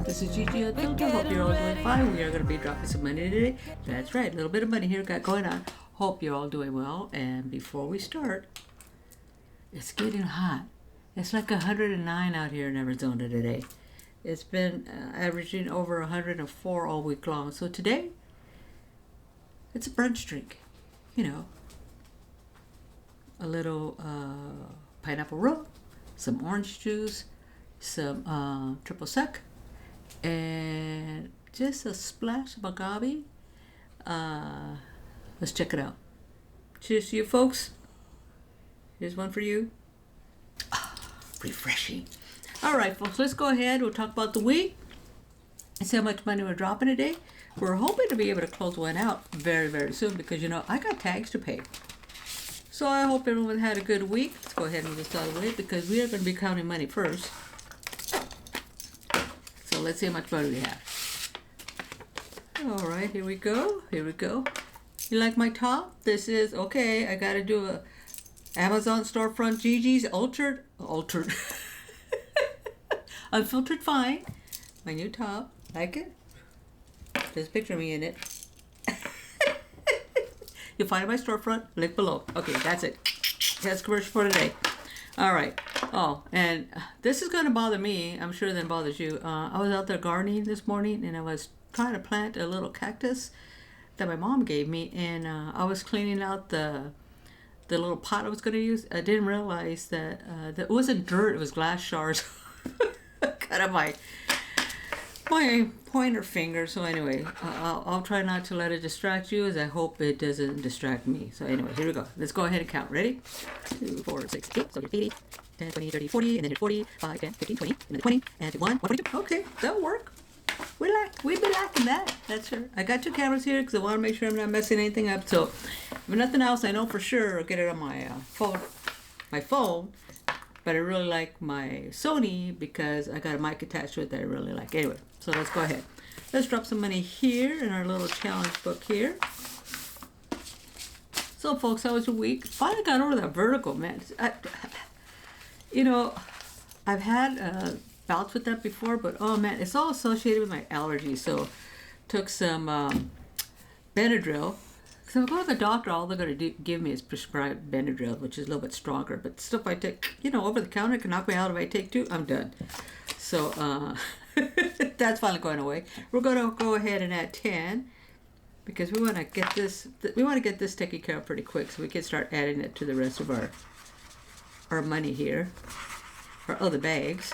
This is Gigi Unfiltered. Hope you're all doing fine. We are going to be dropping some money today. That's right, a little bit of money here got going on. Hope you're all doing well. And before we start, it's getting hot. It's like 109 out here in Arizona today. It's been averaging over 104 all week long. So today, it's a brunch drink. You know, a little pineapple rum, some orange juice, some triple sec, and just a splash of agave. Let's check it out. Cheers to you folks. Here's one for you. Refreshing. All right, folks, let's go ahead. We'll talk about the week and see how much money we're dropping today. We're hoping to be able to close one out very, very soon because, you know, I got tags to pay. So I hope everyone had a good week. Let's go ahead and move this out of the way because we are going to be counting money first. So let's see how much money we have. All right, here we go. Here we go. You like my top? This is, okay, I got to do a Amazon Storefront Gigi's Altered. Unfiltered fine. My new top. Like it? There's a picture of me in it. You'll find it in my storefront. Link below. Okay, that's it. That's commercial for today. All right. Oh, and this is going to bother me. I'm sure that it bothers you. I was out there gardening this morning, and I was trying to plant a little cactus that my mom gave me, and I was cleaning out the little pot I was going to use. I didn't realize that it wasn't dirt. It was glass shards. Kind of my pointer finger. So anyway, I'll try not to let it distract you, as I hope it doesn't distract me. So anyway, here we go. Let's go ahead and count. Ready? 2, 4, 6, 8. So 80, 10, 20, 30, 40, and then 40, 5, 10, 15, 20, and then 20, and 1, 142. Okay, that'll work. We've been liking that. That's sure. I got 2 cameras here because I want to make sure I'm not messing anything up. So if nothing else, I know for sure I'll get it on my phone. But I really like my Sony because I got a mic attached to it that I really like. Anyway, so let's go ahead. Let's drop some money here in our little challenge book here. So folks, how was your week? Finally got over that vertigo, man. You know, I've had bouts with that before, but oh man, it's all associated with my allergies. So took some Benadryl. So if I go to the doctor, all they're going to give me is prescribed Benadryl, which is a little bit stronger. But stuff I take, you know, over the counter can knock me out if I take 2. I'm done. So that's finally going away. We're going to go ahead and add 10 because we want to get this. We want to get this taken care of pretty quick, so we can start adding it to the rest of our money here, our other bags.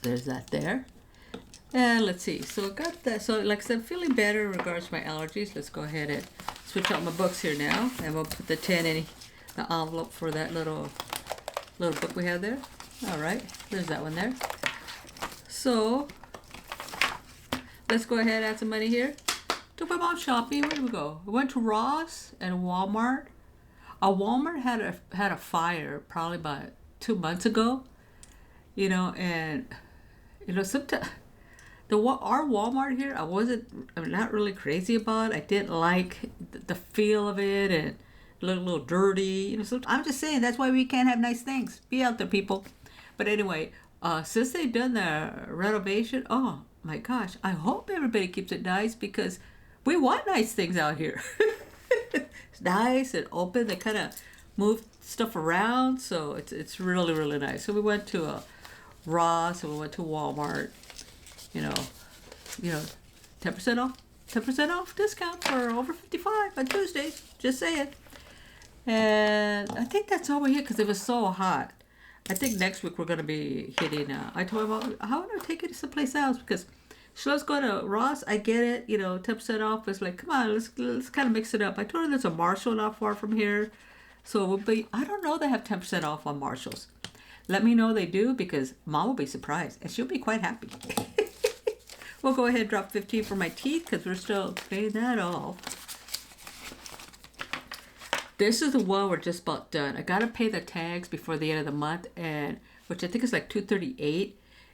There's that there. And let's see, so I got that. So like I said, I'm feeling better in regards to my allergies. Let's go ahead and switch out my books here now. And we'll put the 10 in the envelope for that little book we have there. All right, there's that one there. So let's go ahead and add some money here. Took my mom shopping. Where did we go? We went to Ross and Walmart. Walmart had a fire probably about 2 months ago. You know, and you know, sometimes our Walmart here, I'm not really crazy about. I didn't like the feel of it, and it looked a little dirty. You know, so I'm just saying that's why we can't have nice things. Be out there, people. But anyway, since they've done the renovation, oh my gosh, I hope everybody keeps it nice because we want nice things out here. It's nice and open. They kind of move stuff around, so it's really, really nice. So we went to Ross and we went to Walmart. You know, 10% off discount for over 55 on Tuesdays. Just saying. And I think that's all we hit because it was so hot. I think next week we're going to be hitting, I told him, how would I take it someplace else? Because she loves going to Ross. I get it, 10% off. It's like, come on, let's kind of mix it up. I told her there's a Marshall not far from here. So it will be, I don't know they have 10% off on Marshalls. Let me know they do because Mom will be surprised and she'll be quite happy. We'll go ahead and drop 15 for my teeth because we're still paying that off. This is the one we're just about done. I got to pay the tags before the end of the month, and which I think is like $238.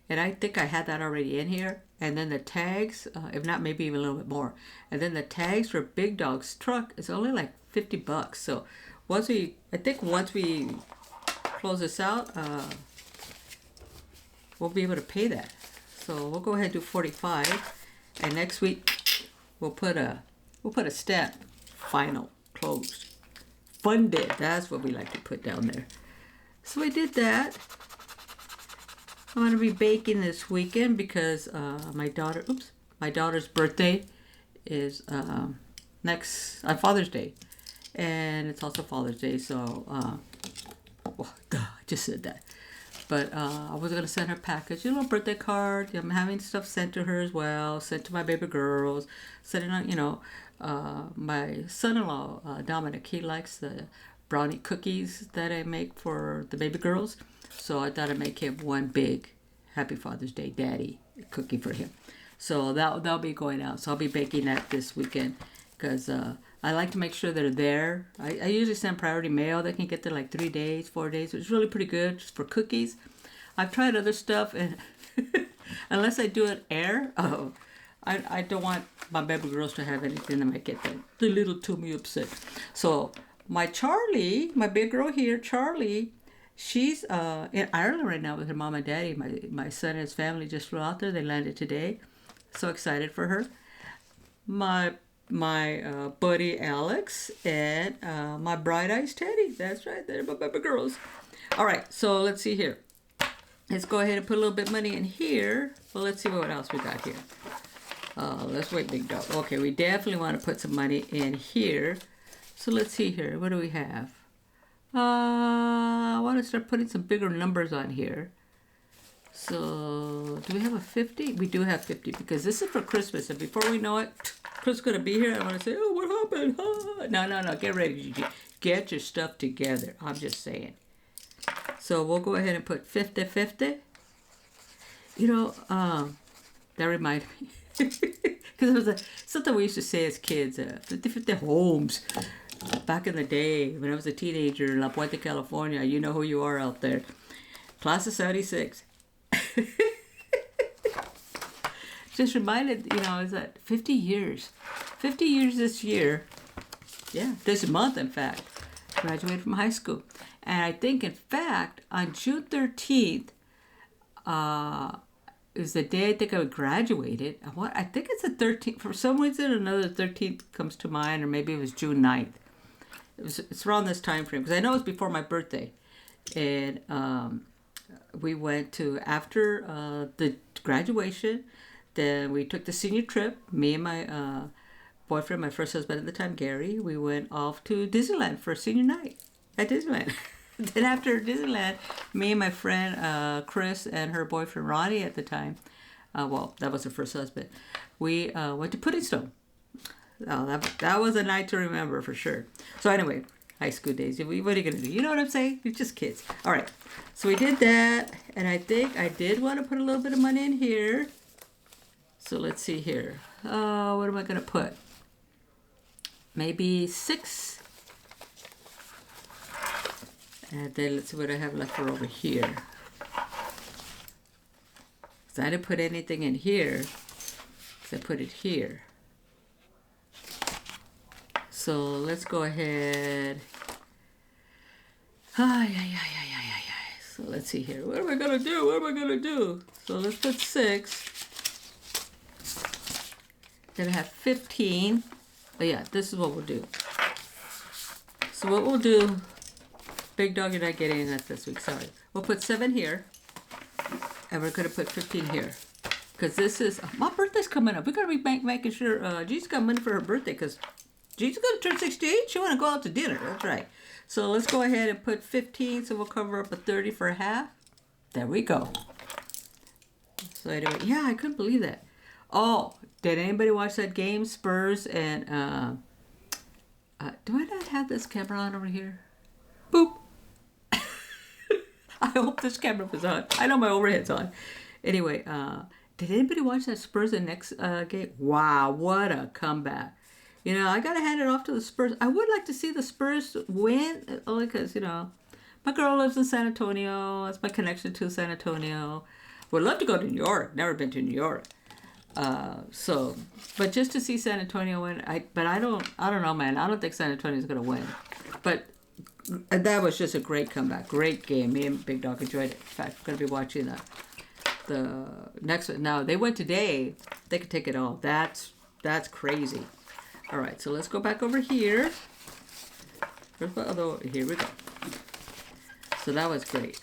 And I think I had that already in here. And then the tags, if not, maybe even a little bit more. And then the tags for Big Dog's truck is only like $50. So once we close this out, we'll be able to pay that. So we'll go ahead and do 45, and next week we'll put a stamp, final, closed, funded. That's what we like to put down there. So we did that. I'm gonna be baking this weekend because my daughter's birthday is next on Father's Day, and it's also Father's Day. So, I just said that. But I was going to send her a package, a little birthday card. I'm having stuff sent to her as well, sent to my baby girls, sending out, my son-in-law, Dominic, he likes the brownie cookies that I make for the baby girls. So I thought I'd make him one big Happy Father's Day Daddy cookie for him. So that'll be going out. So I'll be baking that this weekend because I like to make sure they're there. I usually send priority mail. They can get there like 3 days, 4 days. It's really pretty good just for cookies. I've tried other stuff, and unless I do it air, I don't want my baby girls to have anything that might get them a little tummy upset. So my Charlie, my big girl here, Charlie, she's in Ireland right now with her mom and daddy. My son and his family just flew out there. They landed today. So excited for her. My buddy Alex and my Bright Eyes Teddy. That's right, they're my baby girls. All right, so let's see here. Let's go ahead and put a little bit of money in here. Well, let's see what else we got here. Let's wait, big dog. Okay, we definitely want to put some money in here. So let's see here. What do we have? I want to start putting some bigger numbers on here. So, do we have a 50? We do have 50 because this is for Christmas. And before we know it, Chris is going to be here. I want to say, oh, what happened? Ah. No. Get ready, Gigi. Get your stuff together. I'm just saying. So, we'll go ahead and put 50-50. That reminded me. Because it was something we used to say as kids. 50-50 homes. Back in the day, when I was a teenager in La Puente, California. You know who you are out there. Class of 76. Just reminded, is that 50 years. 50 years this year. Yeah, this month, in fact. Graduated from high school. And I think, in fact, on June 13th, is the day I think I graduated. I think it's the 13th. For some reason, another 13th comes to mind, or maybe it was June 9th. It's around this time frame, because I know it's before my birthday. And we went to, after the graduation, then we took the senior trip. Me and my boyfriend, my first husband at the time, Gary, we went off to Disneyland for senior night at Disneyland. Then after Disneyland, me and my friend Chris and her boyfriend Ronnie at the time, that was her first husband, we went to Pudding Stone. Oh, that was a night to remember for sure. So anyway, high school days. What are you going to do? You know what I'm saying? You're just kids. All right. So we did that. And I think I did want to put a little bit of money in here. So let's see here. What am I going to put? Maybe 6. And then let's see what I have left for over here. So I didn't put anything in here. So I put it here. So let's go ahead. So let's see here. What am I going to do? So let's put 6. Then I have 15. Oh yeah, this is what we'll do. So what we'll do, big dog, you're not getting that this week, sorry. We'll put 7 here. And we're going to put 15 here. Because this is, my birthday's coming up. We're going to be making sure G's got money for her birthday, because G's going to turn 68. She want to go out to dinner. That's right. So let's go ahead and put 15. So we'll cover up a 30 for a half. There we go. So anyway, yeah, I couldn't believe that. Oh, did anybody watch that game? Spurs and, do I not have this camera on over here? Boop. I hope this camera was on. I know my overhead's on. Anyway, did anybody watch that Spurs and next game? Wow, what a comeback. I got to hand it off to the Spurs. I would like to see the Spurs win, only because, my girl lives in San Antonio. That's my connection to San Antonio. Would love to go to New York. Never been to New York. But just to see San Antonio win, I don't know, man. I don't think San Antonio's going to win. But that was just a great comeback. Great game. Me and Big Dog enjoyed it. In fact, we're going to be watching the next one. Now they went today. They could take it all. That's crazy. All right, so let's go back over here. Here we go. So that was great.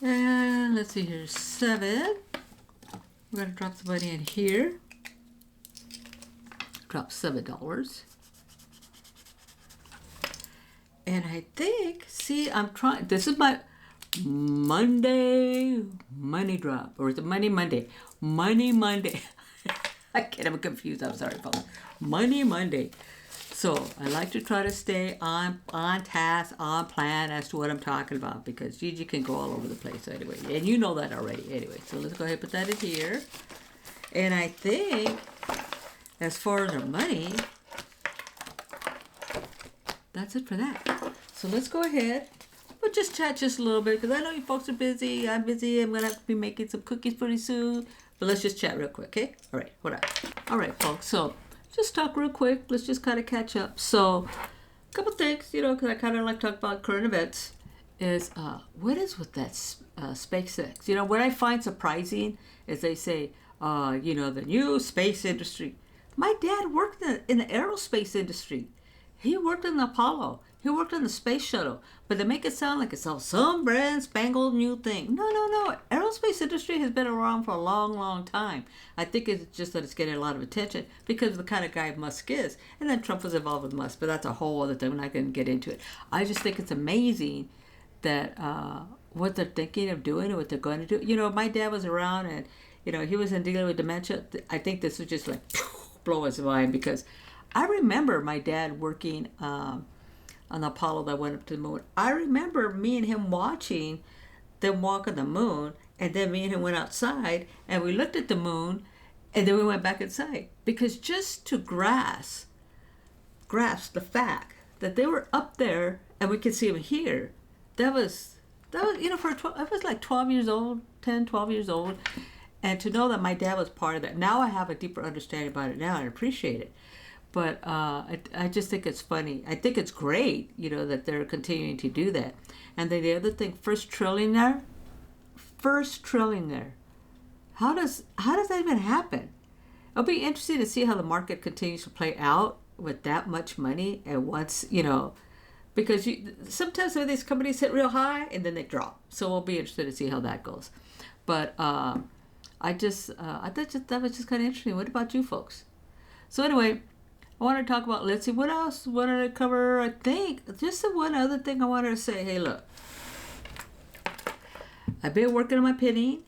And let's see here, 7. We're gonna drop the money in here. Drop $7. And I think, see, I'm trying, this is my Monday money drop, or is it Money Monday? Money Monday. I get them confused, I'm sorry, folks. Money Monday. So I like to try to stay on task, on plan as to what I'm talking about, because Gigi can go all over the place anyway. And you know that already anyway. So let's go ahead and put that in here. And I think, as far as our money, that's it for that. So let's go ahead. We'll just chat just a little bit, because I know you folks are busy. I'm busy. I'm going to have to be making some cookies pretty soon. But let's just chat real quick, okay? All right, hold on. All right, folks. So just talk real quick. Let's just kind of catch up. So a couple things, you know, because I kind of like to talk about current events, is what is with that SpaceX? You know, what I find surprising is they say, you know, the new space industry. My dad worked in the aerospace industry. He worked in the Apollo. He worked on the space shuttle. But they make it sound like it's all some brand spangled new thing. No. Aerospace industry has been around for a long, long time. I think it's just that it's getting a lot of attention because of the kind of guy Musk is. And then Trump was involved with Musk, but that's a whole other thing. We're not going to get into it. I just think it's amazing that what they're thinking of doing and what they're going to do. You know, my dad was around and, you know, he was dealing with dementia. I think this was just like blow his mind, because I remember my dad working on the Apollo that went up to the moon. I remember me and him watching them walk on the moon, and then me and him went outside and we looked at the moon, and then we went back inside, because just to grasp the fact that they were up there and we could see them here, that was you know, I was like 12 years old, 10, 12 years old. And to know that my dad was part of that. Now I have a deeper understanding about it now and appreciate it. But I just think it's funny. I think it's great, you know, that they're continuing to do that. And then the other thing, first trillion there. How does that even happen? It'll be interesting to see how the market continues to play out with that much money at once, you know, because sometimes some of these companies hit real high and then they drop. So we'll be interested to see how that goes. But I thought that was just kind of interesting. What about you folks? So anyway, I want to talk about, let's see, what else wanted to cover? I think just the one other thing I wanted to say. Hey, look, I've been working on my pinning.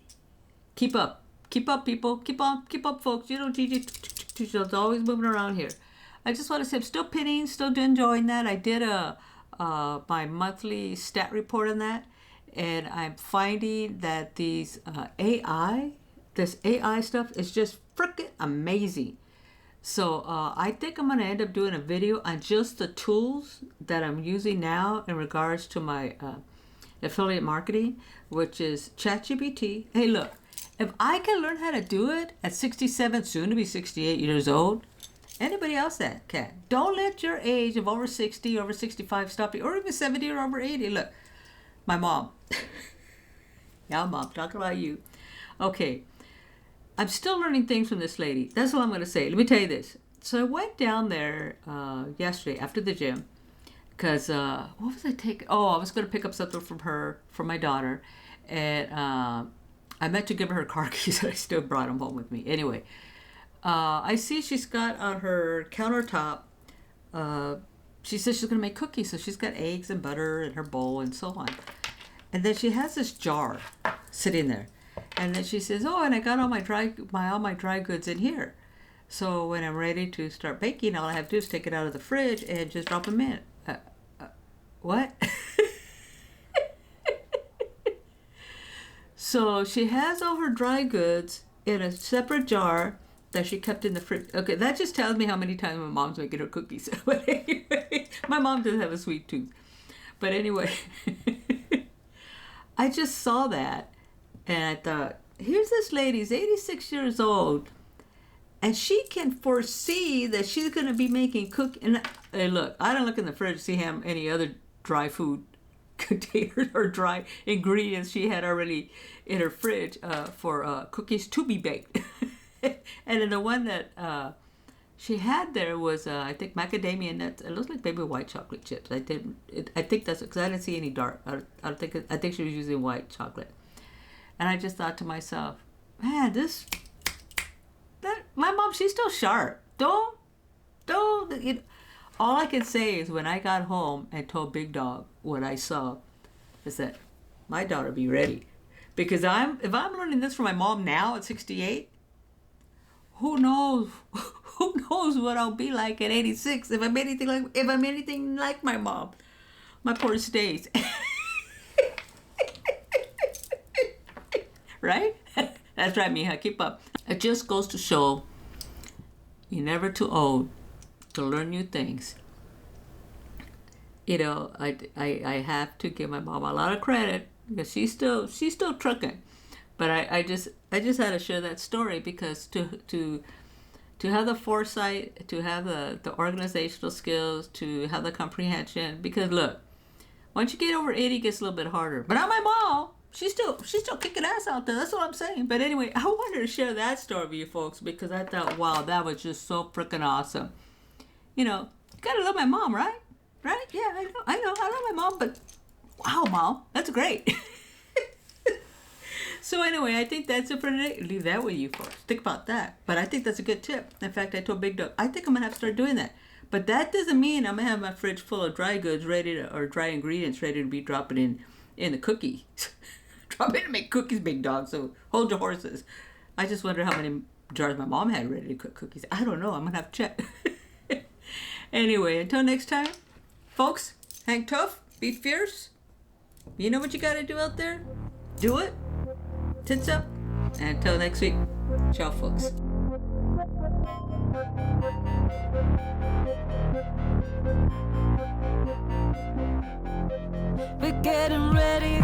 Keep up, people. Keep up, folks. You know, Gigi is always moving around here. I just want to say I'm still pinning, still enjoying that. I did my monthly stat report on that, and I'm finding that this AI stuff is just freaking amazing. So I think I'm going to end up doing a video on just the tools that I'm using now in regards to my affiliate marketing, which is ChatGPT. Hey, look, if I can learn how to do it at 67, soon to be 68 years old, anybody else that can. Don't let your age of over 60, over 65 stop you, or even 70 or over 80. Look, my mom. Yeah, Mom, talking about you. Okay. I'm still learning things from this lady. That's all I'm going to say. Let me tell you this. So I went down there yesterday after the gym because what was I taking? Oh, I was going to pick up something from my daughter. And I meant to give her car keys, but I still brought them home with me. Anyway, I see she's got on her countertop, she says she's going to make cookies. So she's got eggs and butter in her bowl and so on. And then she has this jar sitting there. And then she says, oh, and I got all my dry goods in here. So when I'm ready to start baking, all I have to do is take it out of the fridge and just drop them in. What? So she has all her dry goods in a separate jar that she kept in the fridge. Okay, that just tells me how many times my mom's making her cookies. But anyway, my mom does have a sweet tooth. But anyway, I just saw that. And I thought, here's this lady's 86 years old, and she can foresee that she's going to be making cookies. And look, I don't look in the fridge to see any other dry food containers or dry ingredients she had already in her fridge for cookies to be baked. And then the one that she had there was I think macadamia nuts. It looks like maybe white chocolate chips. I think that's because I didn't see any dark. I think she was using white chocolate. And I just thought to myself, man, my mom, she's still sharp. Don't. You know, all I can say is when I got home and told Big Dog what I saw, I said, my daughter be ready, because if I'm learning this from my mom now at 68, who knows what I'll be like at 86 if I'm anything like my mom. My poor stays. Right? That's right, mija. Keep up. It just goes to show you're never too old to learn new things. You know, I have to give my mom a lot of credit because she's still trucking. But I just had to share that story because to have the foresight, to have the organizational skills, to have the comprehension. Because look, once you get over 80, it gets a little bit harder. But not my mom. She's still kicking ass out there. That's what I'm saying. But anyway, I wanted to share that story with you folks because I thought, wow, that was just so freaking awesome. You know, you gotta love my mom, right? Right? Yeah, I know. I love my mom, but wow, Mom, that's great. So anyway, I think that's it for today. Leave that with you folks. Think about that. But I think that's a good tip. In fact, I told Big Dog, I think I'm gonna have to start doing that. But that doesn't mean I'm gonna have my fridge full of dry goods or dry ingredients ready to be dropping in the cookie. Drop in to make cookies, Big Dog. So hold your horses. I just wonder how many jars my mom had ready to cook cookies. I don't know. I'm gonna have to check. Anyway, until next time, folks, hang tough, be fierce. You know what you gotta do out there? Do it. Tits up. And until next week, ciao, folks. We're getting ready